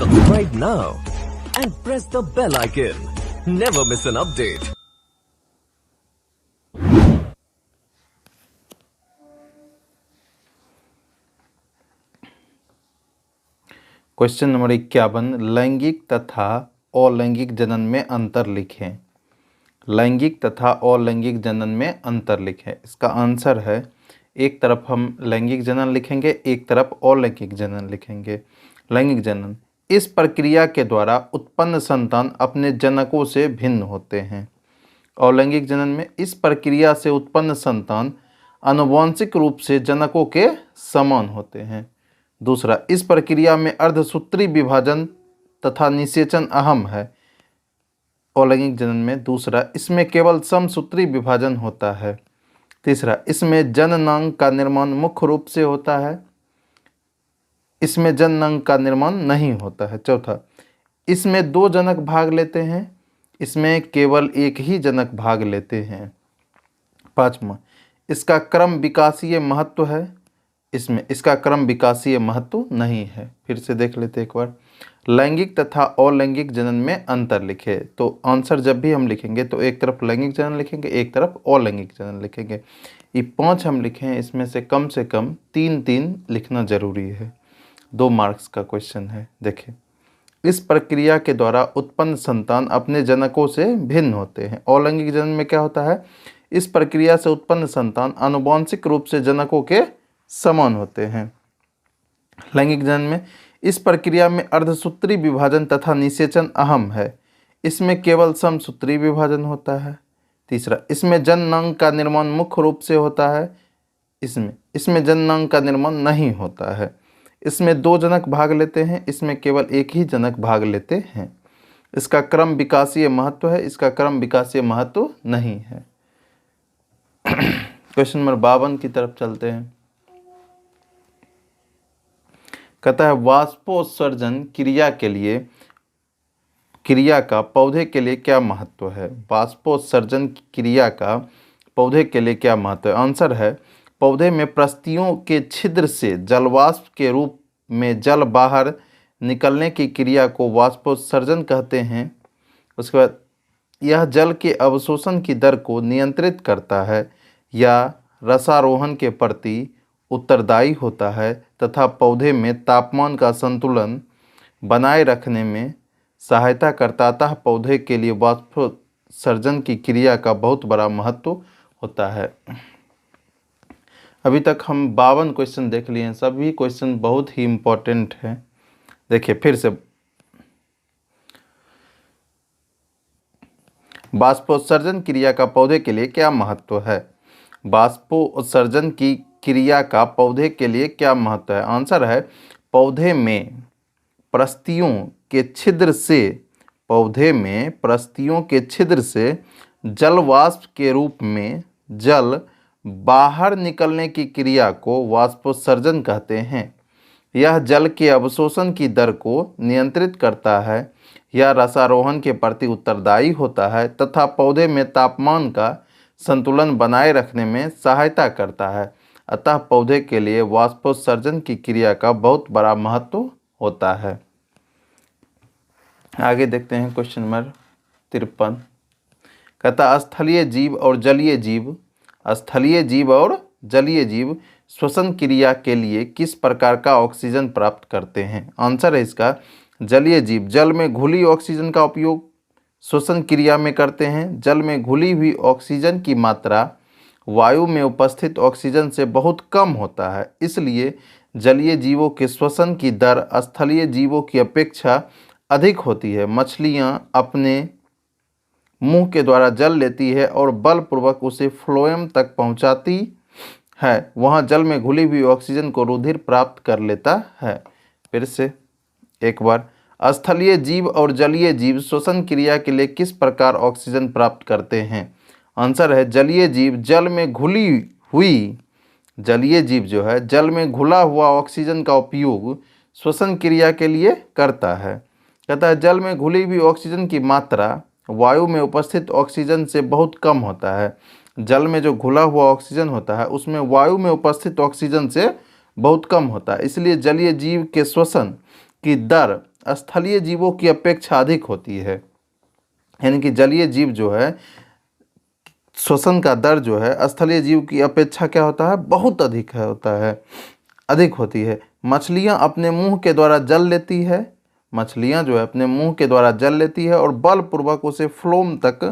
Subscribe now and press the bell icon. Never miss an update. Question number 51, लैंगिक तथा अलैंगिक जनन में अंतर लिखें। लैंगिक तथा अलैंगिक जनन में अंतर लिखें। इसका आंसर है, एक तरफ हम लैंगिक जनन लिखेंगे, एक तरफ अलैंगिक जनन लिखेंगे। लैंगिक जनन, इस प्रक्रिया के द्वारा उत्पन्न संतान अपने जनकों से भिन्न होते हैं। अलैंगिक जनन में इस प्रक्रिया से उत्पन्न संतान आनुवंशिक रूप से जनकों के समान होते हैं। दूसरा, इस प्रक्रिया में अर्धसूत्री विभाजन तथा निषेचन अहम है। अलैंगिक जनन में दूसरा, इसमें केवल समसूत्री विभाजन होता है। तीसरा, इसमें जननांग का निर्माण मुख्य रूप से होता है, इसमें जननांग का निर्माण नहीं होता है। चौथा, इसमें दो जनक भाग लेते हैं, इसमें केवल एक ही जनक भाग लेते हैं। पांचवा, इसका क्रम विकासीय महत्व है, इसमें इसका क्रम विकासीय महत्व नहीं है। फिर से देख लेते एक बार। लैंगिक तथा अलैंगिक जनन में अंतर लिखे। तो आंसर जब भी हम लिखेंगे तो एक तरफ लैंगिक जनन लिखेंगे, एक तरफ अलैंगिक जनन लिखेंगे। ये 5 हम लिखे हैं, इसमें से कम 3 लिखना जरूरी है। 2 मार्क्स का क्वेश्चन है। देखें, इस प्रक्रिया के द्वारा उत्पन्न संतान अपने जनकों से भिन्न होते हैं। अलैंगिक जनन में क्या होता है, इस प्रक्रिया से उत्पन्न संतान आनुवंशिक रूप से जनकों के समान होते हैं। लैंगिक जनन में इस प्रक्रिया में अर्धसूत्री विभाजन तथा निषेचन अहम है, इसमें केवल समसूत्री विभाजन होता है। तीसरा, इसमें जननांग का निर्माण मुख्य रूप से होता है, इसमें जननांग का निर्माण नहीं होता है। इसमें 2 जनक भाग लेते हैं, इसमें केवल एक ही जनक भाग लेते हैं। इसका क्रम विकासीय महत्व है, इसका क्रम विकासीय महत्व नहीं है। क्वेश्चन नंबर 52 की तरफ चलते हैं। कहता है, वाष्पोत्सर्जन क्रिया का पौधे के लिए क्या महत्व है। वाष्पोत्सर्जन क्रिया का पौधे के लिए क्या महत्व है। आंसर है, पौधे में प्रस्थियों के छिद्र से जलवाष्प के रूप में जल बाहर निकलने की क्रिया को वाष्पोत्सर्जन कहते हैं। उसके बाद, यह जल के अवशोषण की दर को नियंत्रित करता है या रसारोहण के प्रति उत्तरदायी होता है तथा पौधे में तापमान का संतुलन बनाए रखने में सहायता करता। अतः पौधे के लिए वाष्पोत्सर्जन की क्रिया का बहुत बड़ा महत्व होता है। अभी तक हम 52 क्वेश्चन देख लिए हैं, सभी क्वेश्चन बहुत ही इम्पोर्टेंट हैं। देखिए फिर से, वाष्पोत्सर्जन क्रिया का पौधे के लिए क्या महत्व है। वाष्पोत्सर्जन की क्रिया का पौधे के लिए क्या महत्व है। आंसर है, पौधे में प्रस्थियों के छिद्र से जल वाष्प के रूप में जल बाहर निकलने की क्रिया को वाष्पोत्सर्जन कहते हैं। यह जल के अवशोषण की दर को नियंत्रित करता है या रसारोहण के प्रति उत्तरदायी होता है तथा पौधे में तापमान का संतुलन बनाए रखने में सहायता करता है। अतः पौधे के लिए वाष्पोत्सर्जन की क्रिया का बहुत बड़ा महत्व होता है। आगे देखते हैं क्वेश्चन नंबर 53। कहता, स्थलीय जीव और जलीय जीव श्वसन क्रिया के लिए किस प्रकार का ऑक्सीजन प्राप्त करते हैं। आंसर है इसका, जलीय जीव जल में घुली ऑक्सीजन का उपयोग श्वसन क्रिया में करते हैं। जल में घुली हुई ऑक्सीजन की मात्रा वायु में उपस्थित ऑक्सीजन से बहुत कम होता है, इसलिए जलीय जीवों के श्वसन की दर स्थलीय जीवों की अपेक्षा अधिक होती है। मछलियां अपने मुंह के द्वारा जल लेती है और बलपूर्वक उसे फ्लोएम तक पहुंचाती है, वहां जल में घुली हुई ऑक्सीजन को रुधिर प्राप्त कर लेता है। फिर से एक बार, स्थलीय जीव और जलीय जीव श्वसन क्रिया के लिए किस प्रकार ऑक्सीजन प्राप्त करते हैं। आंसर है, जलीय जीव जल में घुला हुआ ऑक्सीजन का उपयोग श्वसन क्रिया के लिए करता है। कहता है, जल में घुली हुई ऑक्सीजन की मात्रा वायु में उपस्थित ऑक्सीजन से बहुत कम होता है। जल में जो घुला हुआ ऑक्सीजन होता है उसमें वायु में उपस्थित ऑक्सीजन से बहुत कम होता है, इसलिए जलीय जीव के श्वसन की दर स्थलीय जीवों की अपेक्षा अधिक होती है। यानी कि जलीय जीव जो है श्वसन का दर जो है स्थलीय जीव की अपेक्षा क्या होता है, बहुत अधिक है होता है, अधिक होती है। मछलियां अपने मुंह के द्वारा जल लेती है, मछलियां जो है अपने मुंह के द्वारा जल लेती है और बलपूर्वक उसे फ्लोम तक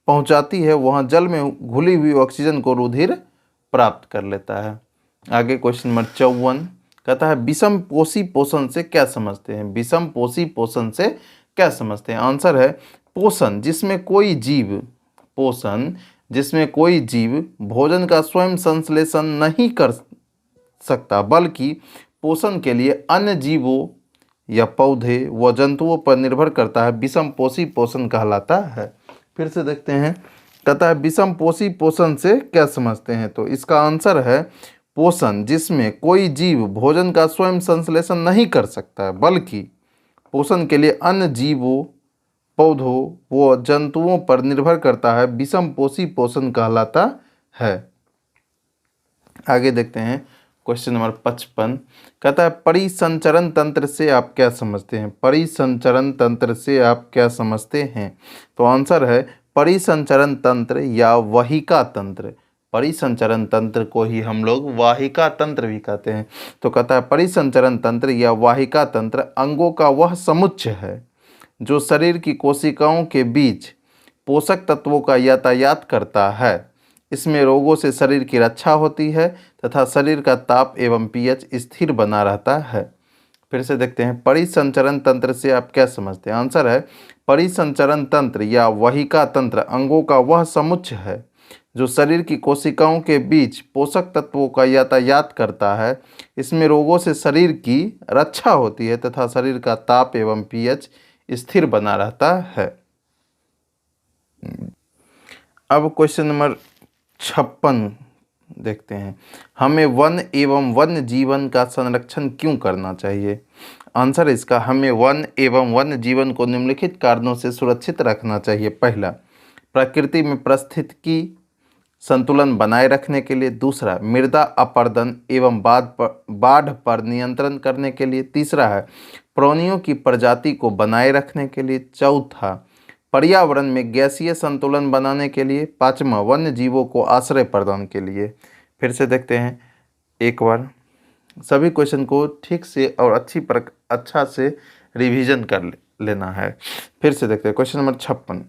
पहुंचाती है, वहां जल में घुली हुई ऑक्सीजन को रुधिर प्राप्त कर लेता है। आगे क्वेश्चन नंबर 54 कहता है विषम पोषी पोषण से क्या समझते हैं, विषम पोषी पोषण से क्या समझते हैं। आंसर है पोषण जिसमें कोई जीव, पोषण जिसमें कोई जीव भोजन का स्वयं संश्लेषण नहीं कर सकता बल्कि पोषण के लिए अन्य जीवों या पौधे व जंतुओं पर निर्भर करता है, विषम पोषी पोषण कहलाता है। फिर से देखते हैं, कहता है विषम पोषी पोषण से क्या समझते हैं। तो इसका आंसर है पोषण जिसमें कोई जीव भोजन का स्वयं संश्लेषण नहीं कर सकता है बल्कि पोषण के लिए अन्य जीवों, पौधों व जंतुओं पर निर्भर करता है, विषम पोषी पोषण कहलाता है। आगे देखते हैं क्वेश्चन नंबर 55 कहता है परिसंचरण तंत्र से आप क्या समझते हैं, परिसंचरण तंत्र से आप क्या समझते हैं। तो आंसर है परिसंचरण तंत्र या वाहिका तंत्र, परिसंचरण तंत्र को ही हम लोग वाहिका तंत्र भी कहते हैं। तो कहता है परिसंचरण तंत्र या वाहिका तंत्र अंगों का वह समुच्चय है जो शरीर की कोशिकाओं के बीच पोषक तत्वों का यातायात करता है। इसमें रोगों से शरीर की रक्षा होती है तथा शरीर का ताप एवं पीएच स्थिर बना रहता है। फिर से देखते हैं परिसंचरण तंत्र से आप क्या समझते हैं। आंसर है परिसंचरण तंत्र या वाहिका तंत्र अंगों का वह समुच्चय है जो शरीर की कोशिकाओं के बीच पोषक तत्वों का यातायात करता है। इसमें रोगों से शरीर की रक्षा होती है तथा शरीर का ताप एवं पीएच स्थिर बना रहता है। अब क्वेश्चन नंबर 56 देखते हैं, हमें वन एवं वन्य जीवन का संरक्षण क्यों करना चाहिए। आंसर इसका हमें वन एवं वन्य जीवन को निम्नलिखित कारणों से सुरक्षित रखना चाहिए। पहला, प्रकृति में पारिस्थितिकी संतुलन बनाए रखने के लिए। दूसरा, मृदा अपरदन एवं बाढ़ पर नियंत्रण करने के लिए। तीसरा है प्राणियों की प्रजाति को बनाए रखने के लिए। चौथा, पर्यावरण में गैसीय संतुलन बनाने के लिए। पांचवा, वन्य जीवों को आश्रय प्रदान के लिए। फिर से देखते हैं एक बार, सभी क्वेश्चन को ठीक से और अच्छा से रिवीजन कर लेना है। फिर से देखते हैं क्वेश्चन नंबर 56,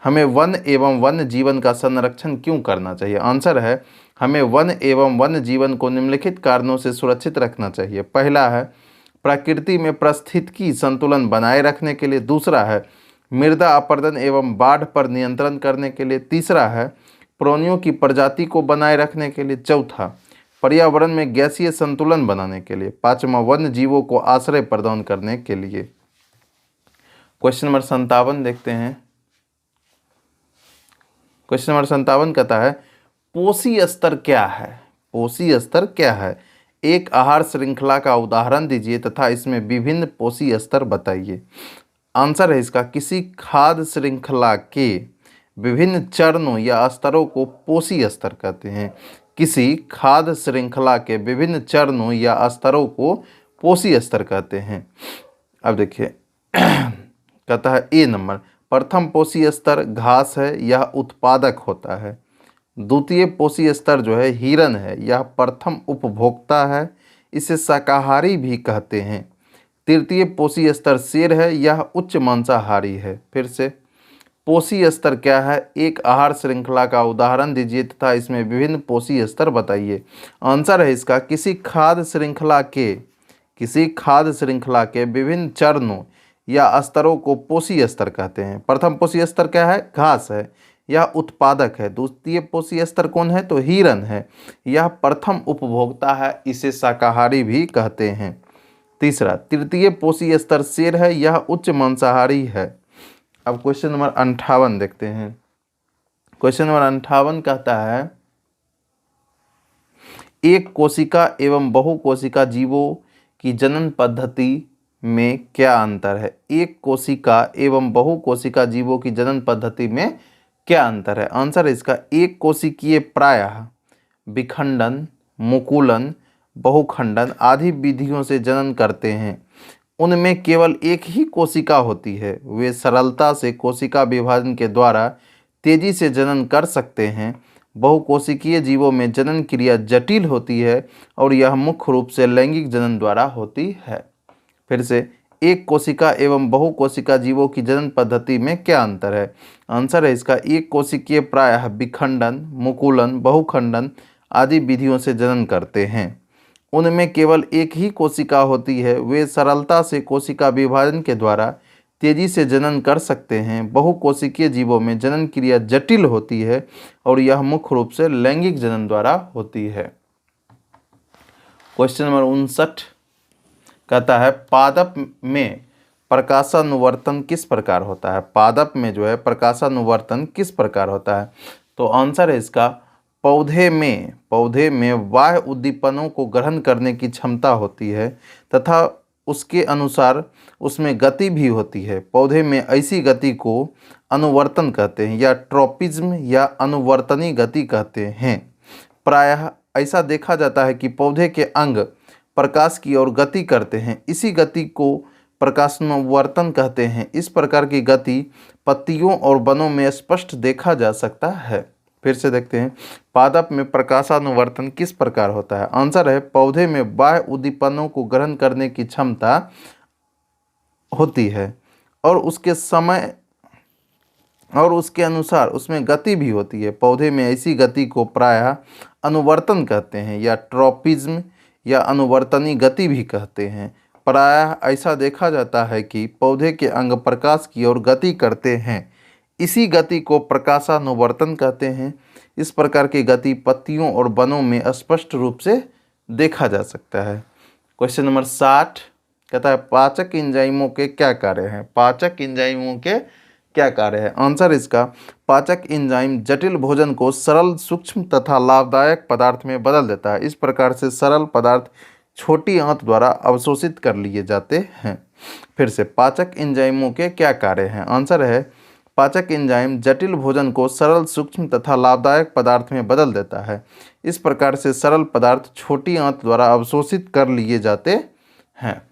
हमें वन एवं वन्य जीवन का संरक्षण क्यों करना चाहिए। आंसर है हमें वन एवं वन्य जीवन को निम्नलिखित कारणों से सुरक्षित रखना चाहिए। पहला है प्रकृति में पारिस्थितिकी संतुलन बनाए रखने के लिए। दूसरा है मृदा अपरदन एवं बाढ़ पर नियंत्रण करने के लिए। तीसरा है प्राणियों की प्रजाति को बनाए रखने के लिए। चौथा, पर्यावरण में गैसीय संतुलन बनाने के लिए। पांचवा, वन्य जीवों को आश्रय प्रदान करने के लिए। क्वेश्चन नंबर 57 देखते हैं। क्वेश्चन नंबर 57 कहता है पोषी स्तर क्या है। पोषी स्तर क्या है, एक आहार श्रृंखला का उदाहरण दीजिए तथा इसमें विभिन्न पोषी स्तर बताइए। आंसर है इसका किसी खाद्य श्रृंखला के विभिन्न चरणों या स्तरों को पोषी स्तर कहते हैं। किसी खाद्य श्रृंखला के विभिन्न चरणों या स्तरों को पोषी स्तर कहते हैं। अब देखिए कहता है ए नंबर, प्रथम पोषी स्तर घास है, यह उत्पादक होता है। द्वितीय पोषी स्तर जो है हिरण है, यह प्रथम उपभोक्ता है, इसे शाकाहारी भी कहते हैं। तृतीय पोषी स्तर शेर है, यह उच्च मांसाहारी है। फिर से पोषी स्तर क्या है, एक आहार श्रृंखला का उदाहरण दीजिए तथा इसमें विभिन्न पोषी स्तर बताइए। आंसर है इसका किसी खाद्य श्रृंखला के विभिन्न चरणों या स्तरों को पोषी स्तर कहते हैं। प्रथम पोषी स्तर क्या है, घास है, यह उत्पादक है। द्वितीय पोषी स्तर कौन है, तो हिरण है, यह प्रथम उपभोक्ता है, इसे शाकाहारी भी कहते हैं। तीसरा, तृतीय पोषी स्तर शेर है, यह उच्च मांसाहारी है। अब क्वेश्चन नंबर 58 देखते हैं। क्वेश्चन नंबर 58 कहता है एक कोशिका एवं बहुकोशिका जीवों की जनन पद्धति में क्या अंतर है। एक कोशिका एवं बहुकोशिका जीवों की जनन पद्धति में क्या अंतर है। आंसर है इसका एक कोशिकीय प्रायः विखंडन, मुकुलन, बहुखंडन आदि विधियों से जनन करते हैं। उनमें केवल एक ही कोशिका होती है। वे सरलता से कोशिका विभाजन के द्वारा तेजी से जनन कर सकते हैं। बहुकोशिकीय जीवों में जनन क्रिया जटिल होती है और यह मुख्य रूप से लैंगिक जनन द्वारा होती है। फिर से, एक कोशिका एवं बहुकोशिका जीवों की जनन पद्धति में क्या अंतर है? आंसर है इसका, एक कोशिकीय प्रायः विखंडन, मुकुलन, बहुखंडन आदि विधियों से जनन करते हैं। उनमें केवल एक ही कोशिका होती है। वे सरलता से कोशिका विभाजन के द्वारा तेजी से जनन कर सकते हैं। बहुकोशिकीय जीवों में जनन क्रिया जटिल होती है और यह मुख्य रूप से लैंगिक जनन द्वारा होती है। क्वेश्चन नंबर 59 कहता है, पादप में प्रकाशानुवर्तन किस प्रकार होता है? पादप में जो है प्रकाशानुवर्तन किस प्रकार होता है? तो आंसर है इसका, पौधे में बाह्य उद्दीपनों को ग्रहण करने की क्षमता होती है तथा उसके अनुसार उसमें गति भी होती है। पौधे में ऐसी गति को अनुवर्तन कहते हैं या ट्रॉपिज्म या अनुवर्तनी गति कहते हैं। प्रायः ऐसा देखा जाता है कि पौधे के अंग प्रकाश की ओर गति करते हैं। इसी गति को प्रकाशानुवर्तन कहते हैं। इस प्रकार की गति पत्तियों और वनों में स्पष्ट देखा जा सकता है। फिर से देखते हैं, पादप में प्रकाशानुवर्तन किस प्रकार होता है? आंसर है, पौधे में बाह्य उद्दीपनों को ग्रहण करने की क्षमता होती है और उसके समय और उसके अनुसार उसमें गति भी होती है। पौधे में ऐसी गति को प्रायः अनुवर्तन कहते हैं या ट्रॉपिज्म या अनुवर्तनी गति भी कहते हैं। प्रायः ऐसा देखा जाता है कि पौधे के अंग प्रकाश की ओर गति करते हैं। इसी गति को प्रकाशानुवर्तन कहते हैं। इस प्रकार की गति पत्तियों और वनों में स्पष्ट रूप से देखा जा सकता है। क्वेश्चन नंबर 60 कहता है, पाचक एंजाइमों के क्या कार्य हैं? पाचक एंजाइमों के क्या कार्य है? आंसर इसका, पाचक एंजाइम जटिल भोजन को सरल, सूक्ष्म तथा लाभदायक पदार्थ में बदल देता है। इस प्रकार से सरल पदार्थ छोटी आंत द्वारा अवशोषित कर लिए जाते हैं। फिर से, पाचक एंजाइमों के क्या कार्य हैं? आंसर है, पाचक एंजाइम जटिल भोजन को सरल, सूक्ष्म तथा लाभदायक पदार्थ में बदल देता है। इस प्रकार से सरल पदार्थ छोटी आंत द्वारा अवशोषित कर लिए जाते हैं।